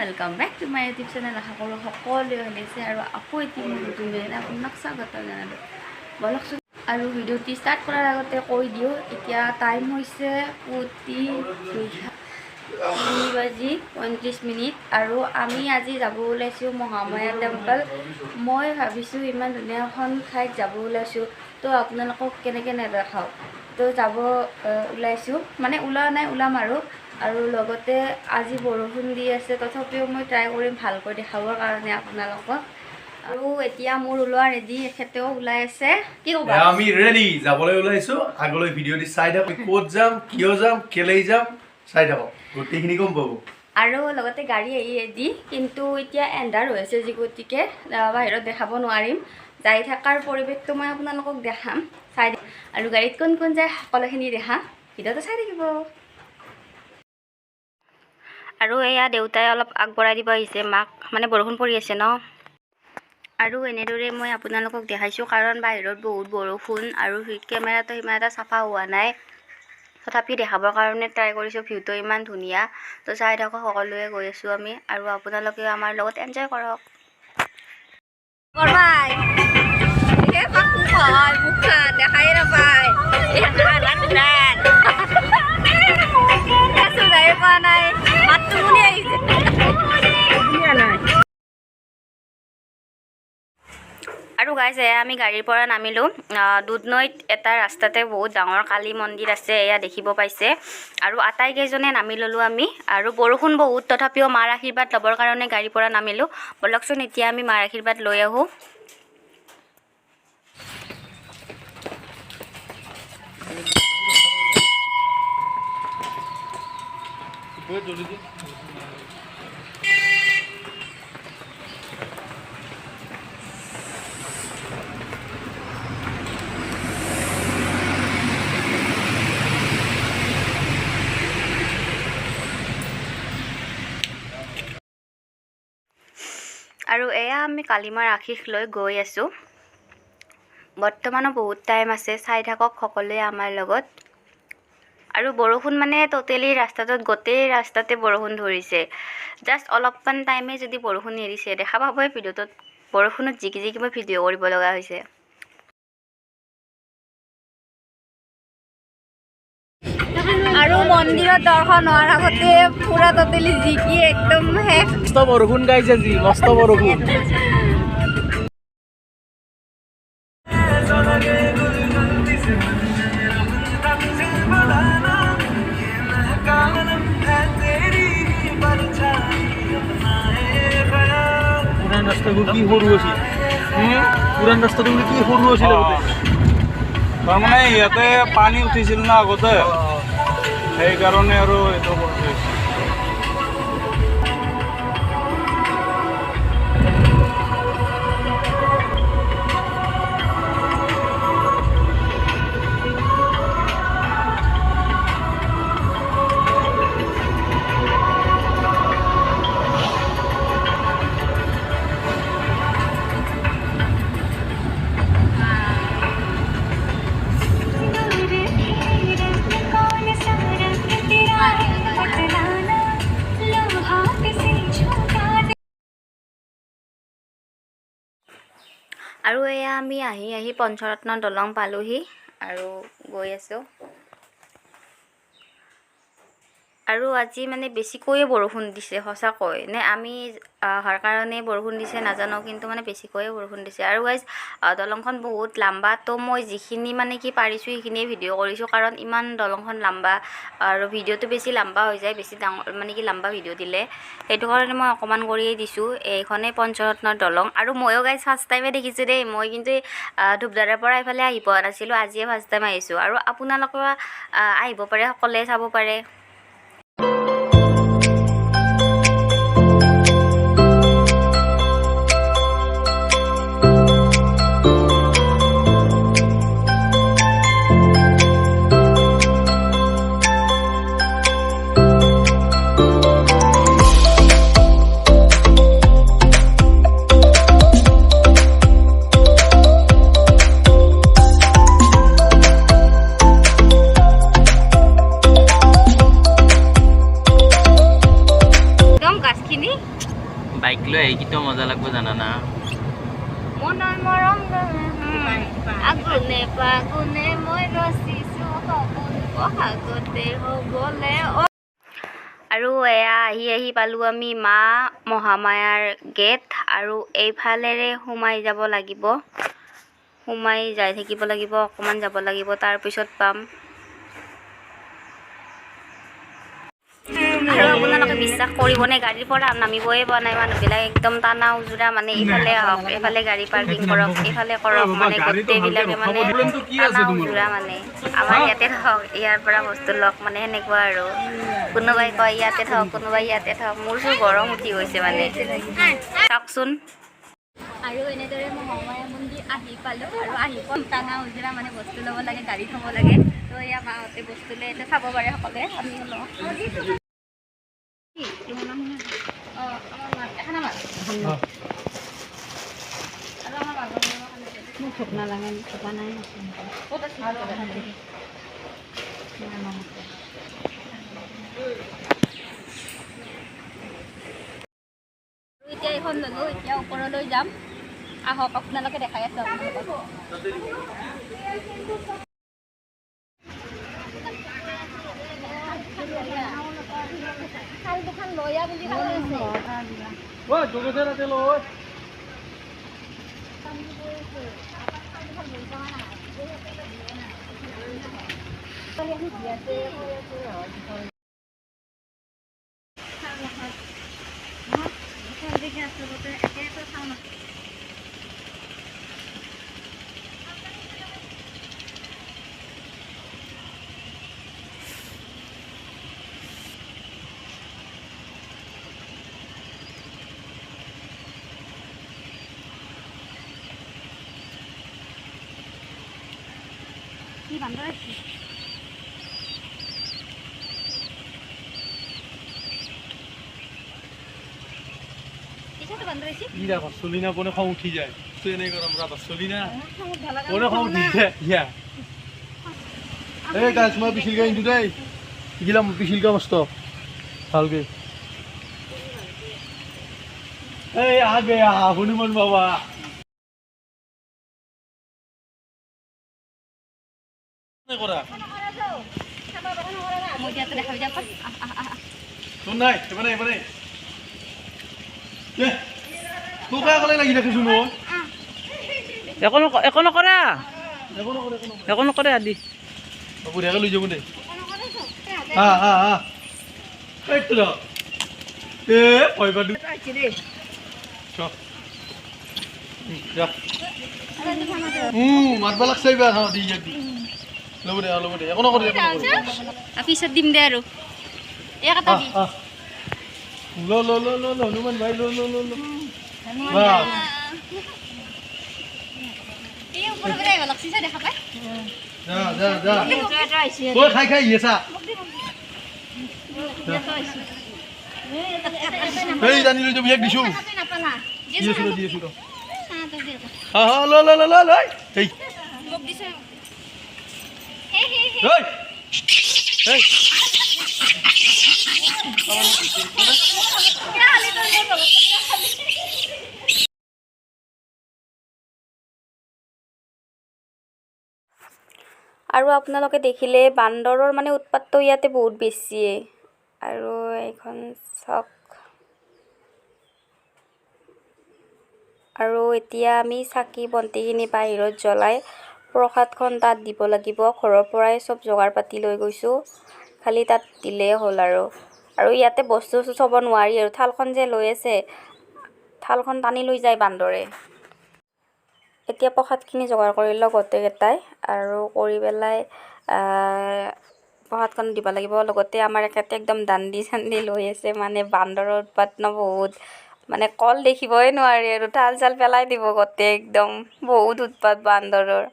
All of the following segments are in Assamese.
Welcome back to my YouTube channel आशा करूँ सकलोৱে ভালছে আৰু আকৌ এটি নতুন ভিডিঅ'ত আপোনাক স্বাগত জনালোঁ বলকচোন আৰু ভিডিঅ'টি ষ্টাৰ্ট কৰাৰ আগতে কৈ দিওঁ এতিয়া টাইম হৈছে 2:35 আৰু আমি আজি যাব ওলাইছোঁ মহামায়া টেম্পল মই ভাবিছোঁ ইমান ধুনীয়া এখন ঠাইত যাব ওলাইছোঁ তো আপোনালোকক কেনেকৈ নেদেখাওঁ তো যাব ওলাইছোঁ মানে ওলোৱা নাই ওলাম আৰু লগতে আজি বৰষুণ দি আছে তথাপিও মই ট্ৰাই কৰিম ভালকৈ দেখাবৰ কাৰণে আপোনালোকক আৰু এতিয়া মোৰ ওলোৱা ৰেডি এখেতেও ওলাই আছে কি ক'বা আমি ৰেডি যাবলৈ ওলাইছো আগলৈ ভিডিঅ'টি চাই থাকক ক'ত যাম কিয় যাম কেলেই যাম চাই থাকক গোটেইখিনি গম পাব আৰু লগতে গাড়ী আহি ৰেডি কিন্তু এতিয়া এন্ধাৰ হৈ আছে যি গতিকে বাহিৰত দেখাব নোৱাৰিম যাই থকাৰ পৰিৱেশটো মই আপোনালোকক দেখাম চাই আৰু গাড়ীত কোন কোন যায় সকলোখিনি দেখাম ভিডিঅ'টো চাই থাকিব আৰু এয়া দেউতাই অলপ আগবঢ়াই দিব আহিছে মাক মানে বৰষুণ পৰি আছে ন আৰু এনেদৰে মই আপোনালোকক দেখাইছোঁ কাৰণ বাহিৰত বহুত বৰষুণ আৰু কেমেৰাটো ইমান এটা চাফা হোৱা নাই তথাপি দেখাবৰ কাৰণে ট্ৰাই কৰিছোঁ ভিউটো ইমান ধুনীয়া তো চাই থাকক সকলোৱে গৈ আছোঁ আমি আৰু আপোনালোকে আমাৰ লগত এনজয় কৰক আৰু গাইজ এয়া আমি গাড়ীৰ পৰা নামিলোঁ দুধনৈত এটা ৰাস্তাতে বহুত ডাঙৰ কালী মন্দিৰ আছে এয়া দেখিব পাইছে আৰু আটাইকেইজনে নামি ল'লোঁ আমি আৰু বৰষুণ বহুত তথাপিও মাৰ আশীৰ্বাদ ল'বৰ কাৰণে গাড়ীৰ পৰা নামিলোঁ বলকচোন এতিয়া আমি মাৰ আশীৰ্বাদ লৈ আহোঁ আৰু এয়া আমি কালিমাৰ আশীষ লৈ গৈ আছোঁ বৰ্তমানো বহুত টাইম আছে চাই থাকক সকলোৱে আমাৰ লগত আৰু বৰষুণ মানে টোটেলি ৰাস্তাটোত গোটেই ৰাস্তাতে বৰষুণ ধৰিছে জাষ্ট অলপমান টাইমে যদি বৰষুণ এৰিছে দেখা পাবই ভিডিঅ'টোত বৰষুণত জিকি জিকি মই ভিডিঅ' কৰিব লগা হৈছে আৰু মন্দিৰত দৰ্শন হোৱাৰ আগতে পুৰা টোটেলি জিকি একদম শেষ মস্ত বৰষুণ গাইছে আজি মস্ত বৰষুণ পুৰাণ ৰাস্তাবোৰ কি সৰু আছিল পুৰাণ ৰাস্তাবোৰ কি সৰু আছিল তাৰমানে ইয়াতে পানী উঠিছিল না আগতে সেইকাৰণে আৰু এইটো কৰিছে আৰু এয়া আমি আহি পঞ্চৰত্ন দলং পালোহি আৰু গৈ আছোঁ আৰু আজি মানে বেছিকৈয়ে বৰষুণ দিছে সঁচাকৈ নে আমি অহাৰ কাৰণে বৰষুণ দিছে নাজানো কিন্তু মানে বেছিকৈয়ে বৰষুণ দিছে আৰু গাইজ দলংখন বহুত লাম্বা তো মই যিখিনি মানে কি পাৰিছোঁ সেইখিনিয়ে ভিডিঅ' কৰিছোঁ কাৰণ ইমান দলংখন লাম্বা আৰু ভিডিঅ'টো বেছি লাম্বা হৈ যায় বেছি ডাঙৰ মানে কি লাম্বা ভিডিঅ' দিলে সেইটো কাৰণে মই অকণমান কৰিয়েই দিছোঁ এইখনেই পঞ্চৰত্নৰ দলং আৰু ময়ো গাইজ ফাৰ্ষ্ট টাইমে দেখিছোঁ দেই মই কিন্তু ধূপধাৰাৰ পৰা এইফালে আহি পোৱা নাছিলোঁ আজিয়ে ফাৰ্ষ্ট টাইম আহিছোঁ আৰু আপোনালোকে আহিব পাৰে সকলোৱে চাব পাৰে খিনি বাইক লৈ আহি কিন্তু মজা লাগব জানা না মনৰ মৰম আগুনে পাগুনে মই ৰচিছো সপোন বহাগতে হ'বলে আৰু এয়া আহি পালোঁ আমি মা মহামায়াৰ গেট আৰু এইফালেৰে সোমাই যাব লাগিব সোমাই যাই থাকিব লাগিব অকণমান যাব লাগিব তাৰপিছত পাম আৰু আপোনালোকে বিশ্বাস কৰিবনে গাড়ীৰ পৰা নামিবই পৰা নাই মানুহবিলাক একদম টানা উজোৰা মানে ইফালে আহক এইফালে গাড়ী পাৰ্কিং কৰক এইফালে কৰক মানে গোটেইবিলাকে মানে টানা উজোৰা মানে আমাৰ ইয়াতে থাকক ইয়াৰ পৰা বস্তু লওক মানে সেনেকুৱা আৰু কোনোবাই কয় ইয়াতে থাকক কোনোবাই ইয়াতে থাকক মোৰ চোৰ গৰম উঠি গৈছে মানে চাওকচোন আৰু এনেদৰে মই মহামায়া মন্দিৰ আহি পালোঁ আৰু আহি টাঙা উজোৰা মানে বস্তু ল'ব লাগে গাড়ী থ'ব লাগে তো এয়া মাহঁতে বস্তু লৈ এতিয়া চাব পাৰে সকলোৱে আমি লওঁ এতিয়া এইখন ল'লোঁ এতিয়া ওপৰলৈ যাম আহক আপোনালোকে দেখাই আছে কি বান্দৰ আছে এটাতো বান্দৰ আছে ইরা চলি না বনে খাও উঠি যায় তো এনে গরম রাত চলি না বনে খাও উঠি যায় ইয়া এই গাছ মা পিছিল গা ইন্দু দেই গিলাম পিছিল গা মস্ত ভালকে এই আগে হনুমান বাবা করা মই ইয়াতে দেখাই যাম শুন নাই এবারে এবারে তোকা কলে লাগি রাখিছ নো একো নকৰা দেখো না কৰে কোনো একো নকৰে আদি বাবু রেগা লই যাব দে হ্যাঁ এই তো এ পয়বা দু চ যা মারবা লাগছে এবার হ্যাঁ দি যাবি লব দে এখন করে পিছত দিম দে আৰু এক এটা দি লো হনুমান ভাই লো বাহ এই ওপৰ গৰে লাগছি দেখা পাই যা ওই খাই ইয়েসা এই জানি লই যাবি এক দিছু নাপালা দিয়েছু হ্যাঁ লো এই মোক দিছে এই আৰু আপোনালোকে দেখিলে বান্দৰৰ মানে উৎপাতটো ইয়াতে বহুত বেছিয়ে আৰু এইখন চাওক আৰু এতিয়া আমি চাকি বন্তিখিনি বাহিৰত জ্বলাই প্ৰসাদখন তাত দিব লাগিব ঘৰৰ পৰাই চব যোগাৰ পাতি লৈ গৈছোঁ খালি তাত দিলেই হ'ল আৰু ইয়াতে বস্তু থ'ব নোৱাৰি আৰু থালখন যে লৈ আছে থালখন টানি লৈ যায় বান্দৰে এতিয়া প্ৰসাদখিনি যোগাৰ কৰি লওঁ গোটেইকেইটাই আৰু কৰি পেলাই প্ৰসাদখন দিব লাগিব লগতে আমাৰ এখেতে একদম দাণ্ডি চাণ্ডি লৈ আছে মানে বান্দৰৰ উৎপাত ন বহুত মানে কল দেখিবই নোৱাৰি আৰু থাল চাল পেলাই দিব গোটেই একদম বহুত উৎপাত বান্দৰৰ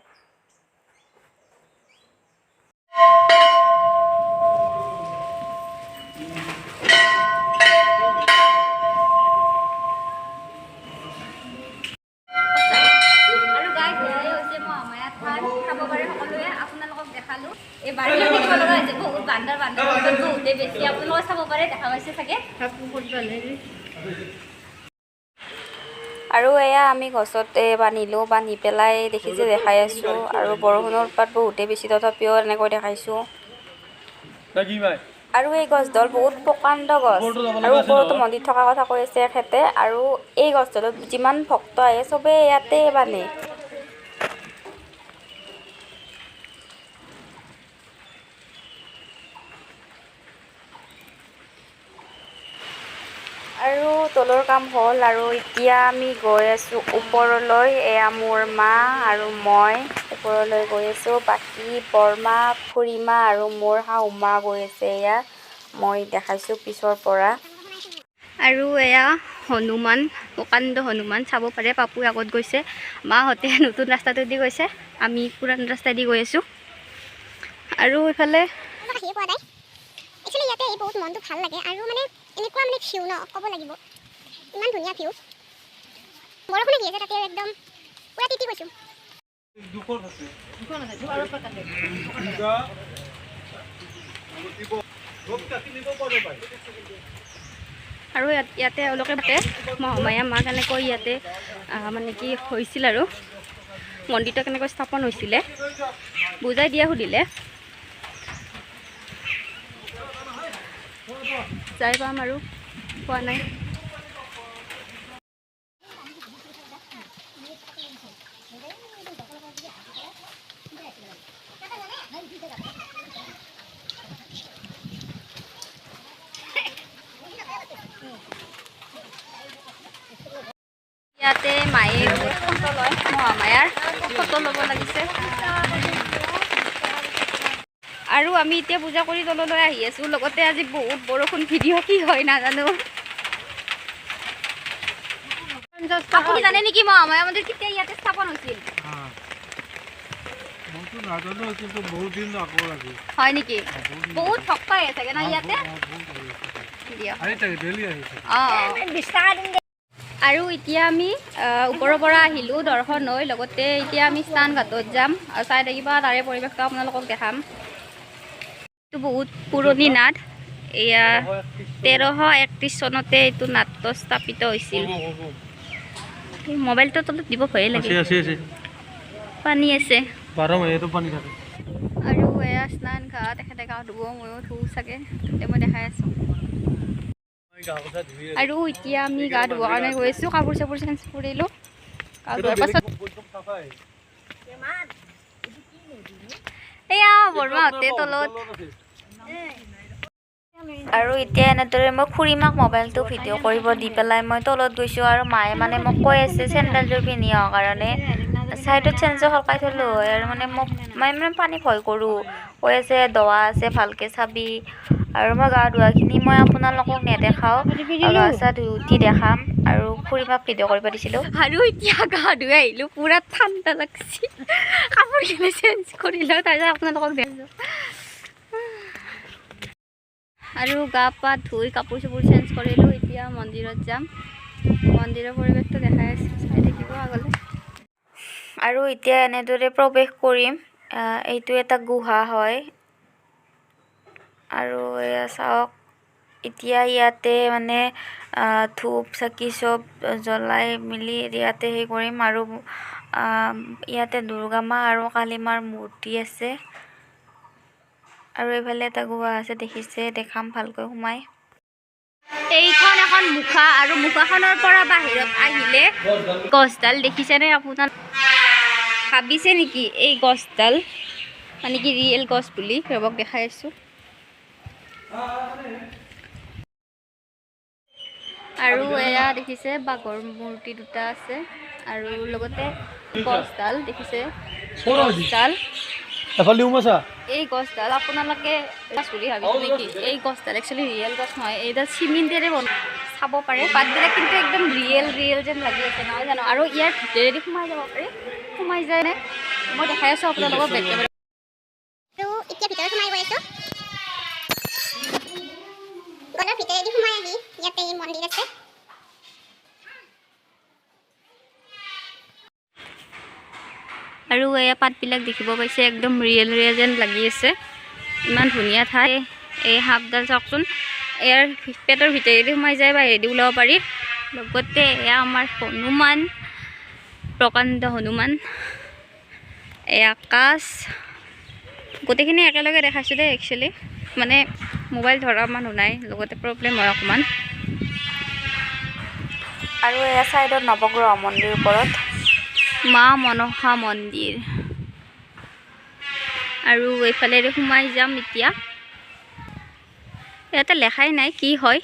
এই বাহিৰত দেখিব লগা হৈছে বহুত বান্দৰ বহুতে বেছি আপোনালোকে চাব পাৰে দেখা পাইছে চাগে। আৰু এয়া আমি গছতে বান্ধিলোঁ, বান্ধি পেলাই দেখিছে দেখাই আছোঁ। আৰু বৰষুণৰ উৎপাত বহুতেই বেছি, তথাপিও এনেকৈ দেখাইছোঁ। আৰু এই গছডাল বহুত প্ৰকাণ্ড গছ, আৰু ওপৰতো মন্দিৰ থকা কথা কৈ আছে এখেতে। আৰু এই গছডালত যিমান ভক্ত আহে চবেই ইয়াতে বান্ধে। আৰু তলৰ কাম হ'ল, আৰু এতিয়া আমি গৈ আছোঁ ওপৰলৈ। এয়া মোৰ মা আৰু মই ওপৰলৈ গৈ আছোঁ। বাকী বৰমা, খুৰীমা আৰু মোৰ শাহুমা গৈ আছে। এয়া মই দেখাইছোঁ পিছৰ পৰা। আৰু এয়া হনুমান, প্ৰকাণ্ড হনুমান চাব পাৰে। পাপুই আগত গৈছে, মাহঁতে নতুন ৰাস্তাটোদি গৈছে, আমি পুৰাণ ৰাস্তাইদি গৈ আছোঁ। আৰু এইফালে একচুৱেলি ইয়াতে বহুত মনটো ভাল লাগে। আৰু মানে এনেকুৱা মানে ভিউ ন, ক'ব লাগিব ইমান ধুনীয়া ভিউ। বৰষুণে দি আছে তাতে একদম পুৰা তিতি গৈছোঁ। আৰু ইয়াতে এওঁলোকে পাতে মহামায়া মা কেনেকৈ ইয়াতে মানে কি হৈছিল, আৰু মন্দিৰটো কেনেকৈ স্থাপন হৈছিলে বুজাই দিয়া সুধিলে যাই পাম, আৰু পোৱা নাই। ইয়াতে মায়ে ফটো লয়, মহামায়াৰ ফটো ল'ব লাগিছে। আৰু আমি এতিয়া পূজা কৰি তললৈ আহি আছোঁ। লগতে আজি বহুত বৰষুণ, ভিডিঅ' কি হয় নাজানো। আপুনি জানে নেকি মহামায়া মন্দিৰ কেতিয়া ইয়াতে স্থাপন হৈছিল? হয় নেকি? বহুত ভক্ত আহে চাগে না ইয়াতে? আৰু এতিয়া আমি ওপৰৰ পৰা আহিলোঁ দৰ্শন হৈ। লগতে এতিয়া আমি স্নান ঘাটত যাম, চাই থাকিবা তাৰে পৰিৱেশটো আপোনালোকক দেখাম। এইটো বহুত পুৰণি নাট। এয়া 1331 চনতে এইটো নাট্য স্থাপিত হৈছিল। মোবাইলটো তলত দিব ভয়ে লাগে, পানী আছে। আৰু এয়া স্নান ঘাট, এখেতে গা ধুব, ময়ো ধুওঁ চাগে, তাতে মই দেখাই আছোঁ। আৰু এতিয়া আমি গা ধুবৰ কাৰণে গৈ আছোঁ। কাপোৰ চাপোৰ চেঞ্জ কৰিলোঁ। গা ধোৱাৰ পাছত এয়া বৰমাহঁতে তলত। আৰু এতিয়া এনেদৰে মই খুৰীমাক মোবাইলটো ভিডিঅ' কৰিব দি পেলাই মই তলত গৈছোঁ। আৰু মায়ে মানে মোক কৈ আছে চেণ্ডেলযোৰ পিন্ধি অহাৰ কাৰণে, ছাইডত চেঞ্জৰ সলকাই থ'লোঁ হয়। আৰু মানে মই মানে পানী ভয় কৰোঁ, কৈ আছে দৱা আছে ভালকৈ চাবি। আৰু মই গা ধোৱাখিনি মই আপোনালোকক নেদেখাওঁ, গা চা ধুই উঠি দেখাম। আৰু খুৰীমাক ভিডিঅ' কৰিব দিছিলোঁ। আৰু এতিয়া গা ধুই আহিলোঁ, পূৰা ঠাণ্ডা লাগছি। কাপোৰখিনি চেঞ্জ কৰি লওঁ, তাৰপিছত আপোনালোকক দেখাওঁ। আৰু গা পা ধুই কাপোৰ চাপোৰ চেঞ্জ কৰিলোঁ। এতিয়া মন্দিৰত যাম, মন্দিৰৰ পৰিৱেশটো দেখাই আছোঁ, চাই থাকিব আগলৈ। আৰু এতিয়া এনেদৰে প্ৰৱেশ কৰিম। এইটো এটা গুহা হয়। আৰু এয়া চাওক, এতিয়া ইয়াতে মানে ধূপ চাকি চব জ্বলাই মেলি ইয়াতে হেৰি কৰিম। আৰু ইয়াতে দুৰ্গা মা আৰু কালী মাৰ মূৰ্তি আছে। আৰু এইফালে এটা গুহা আছে, দেখিছে, দেখাম ভালকৈ সোমাই। এইখন এখন মুখা, আৰু মুখাখনৰ পৰা বাহিৰত আহিলে গছডাল দেখিছেনে আপোনাৰ? ভাবিছে নেকি এই গছডাল মানে কি ৰিয়েল গছ বুলি? ৰবক দেখাই আছোঁ। আৰু এয়া দেখিছে বাঘৰ মূৰ্তি দুটা আছে। আৰু লগতে গছডাল দেখিছে, গছডাল এই গছডাল আপোনালোকে গছ বুলি ভাবিছে নেকি? এই গছডাল একচুৱেলি ৰিয়েল গছ নহয়, এইডাল চিমেণ্টেৰে চাব পাৰে। পাতবিলাক কিন্তু একদম ৰিয়েল যেন লাগি আছে, নহয় জানো? আৰু ইয়াৰ ভিতৰেদি সোমাই যাব পাৰি, সোমাই যায় নে? মই দেখাই আছোঁ আপোনালোকক একেবাৰে। আৰু এতিয়া ভিতৰত সোমাই গৈ আছোঁ। গলৰ ভিতৰেদি সোমাই আহি ইয়াতে এই মন্দিৰ আছে। আৰু এয়া পাতবিলাক দেখিব পাইছে, একদম ৰিয়েল যেন লাগি আছে। ইমান ধুনীয়া ঠাই। এই সাপডাল চাওকচোন, ইয়াৰ পেটৰ ভিতৰেদি সোমাই যায় বাহিৰেদি ওলাব পাৰি। লগতে এয়া আমাৰ হনুমান, প্ৰকাণ্ড হনুমান, এয়া কাছ, গোটেইখিনি একেলগে দেখাইছোঁ দেই। একচুৱেলি মানে মোবাইল ধৰা মানুহ নাই, লগতে প্ৰব্লেম হয় অকণমান। আৰু এয়া ছাইডত নৱগ্ৰহ মন্দিৰ, ওপৰত মা মনসা মন্দিৰ। আৰু এইফালেৰে সোমাই যাম এতিয়া। ইয়াতে লেখাই নাই কি হয়।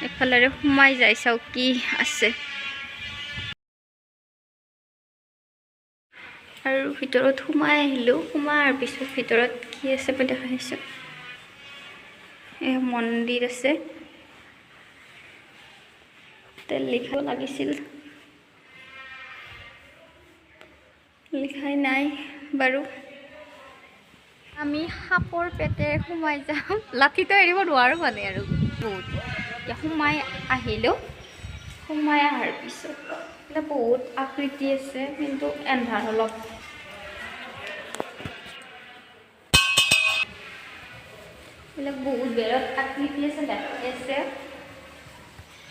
এফালেৰে সোমাই যাই চাওঁ কি আছে। আৰু ভিতৰত সোমাই আহিলোঁ। সোমাৰ পিছত ভিতৰত কি আছে মই দেখাইছোঁ। মন্দিৰ আছে, তাতে লিখিব লাগিছিল, লিখাই নাই বাৰু। আমি সাপৰ পেটে সোমাই যাম। লাঠিটো এৰিব নোৱাৰোঁ মানে আৰু বহুত। এতিয়া সোমাই আহিলোঁ। সোমাই অহাৰ পিছত বহুত আকৃতি আছে, কিন্তু এন্ধাৰ অলপ। এইবিলাক বহুত বেৰত আকৃতি আছে, দেখাই আছে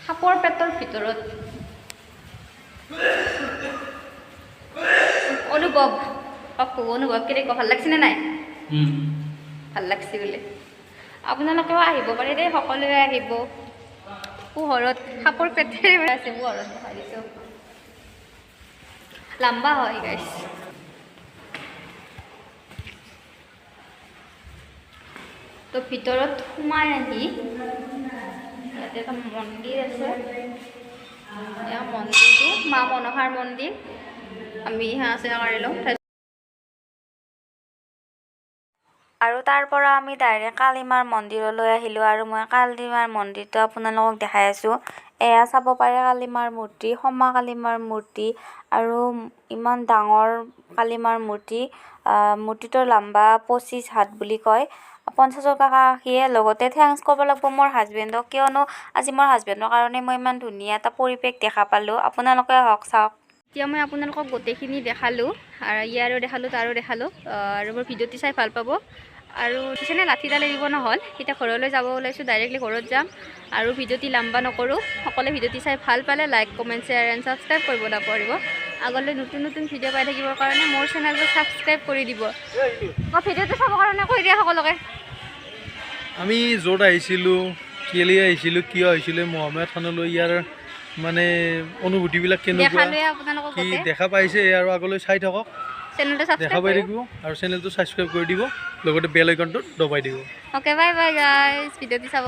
সাপৰ পেটৰ ভিতৰত। অনুভৱ অনুভৱ কেনেকুৱা, ভাল লাগিছেনে নাই? ভাল লাগছে বোলে। আপোনালোকেও আহিব পাৰে দেই, সকলোৱে আহিব। পোহৰত সাপৰ পেটেৰে আছে, পোহৰত দেখাই দিছোঁ। লম্বা হয় গাইছ। তো ভিতৰত সোমাই আহি ইয়াতে এটা মন্দিৰ আছে। এয়া মন্দিৰটো মা মনসাৰ মন্দিৰ। আমি আছে কৰি লওঁ। আৰু তাৰ পৰা আমি ডাইৰেক্ট কালীমাৰ মন্দিৰলৈ আহিলোঁ। আৰু মই কালীমাৰ মন্দিৰটো আপোনালোকক দেখাই আছোঁ। এয়া চাব পাৰে কালীমাৰ মূৰ্তি, সমা কালীমাৰ মূৰ্তি। আৰু ইমান ডাঙৰ কালীমাৰ মূৰ্তি। মূৰ্তিটোৰ লম্বা 25 হাত বুলি কয়, 50 টকা আশীয়ে। লগতে থেংকছ ক'ব লাগিব মোৰ হাজবেণ্ডক, কিয়নো আজি মোৰ হাজবেণ্ডৰ কাৰণে মই ইমান ধুনীয়া এটা পৰিৱেশ দেখা পালোঁ। আপোনালোকে হওক চাওক। এতিয়া মই আপোনালোকক গোটেইখিনি দেখালোঁ, আৰু ইয়াৰো দেখালোঁ, তাৰো দেখালোঁ। আৰু মোৰ ভিডিঅ'টি চাই ভাল পাব। আৰু পিছনে লাঠিডাল এৰিব নহ'ল, এতিয়া ঘৰলৈ যাব ওলাইছোঁ, ডাইৰেক্টলি ঘৰত যাম। আৰু ভিডিঅ'টি লম্বা নকৰোঁ। সকলোৱে ভিডিঅ'টি চাই ভাল পালে like, comment, share and subscribe কৰিব নাপাহৰিব। আগলৈ নতুন নতুন ভিডিঅ' পাই থাকিবৰ কাৰণে মোৰ চেনেলটো ছাবস্ক্ৰাইব কৰি দিব। মই ভিডিঅ'টো চাবৰ কাৰণে কৈ দিয়া সকলোকে। আমি য'ত আহিছিলোঁ, কেলে আহিছিলোঁ, কিয় আহিছিলোঁ, মহামায়া থানলৈ, ইয়াৰ মানে অনুভূতিবিলাক কেনেকুৱা, দেখালোৱে আপোনালোকক কি গোটেই। দেখা পাইছে, আৰু আগলৈ চাই থাকক, চেনেলটো দেখা ছাবস্ক্ৰাইব পাই কৰিব। থাকিব। আৰু চেনেলটো ছাবস্ক্ৰাইব কৰি দিব, লগতে বেল আইকনটো দবাই দিব। অ'কে, বাই বাই গাইজ, ভিডিঅ'টি চাব।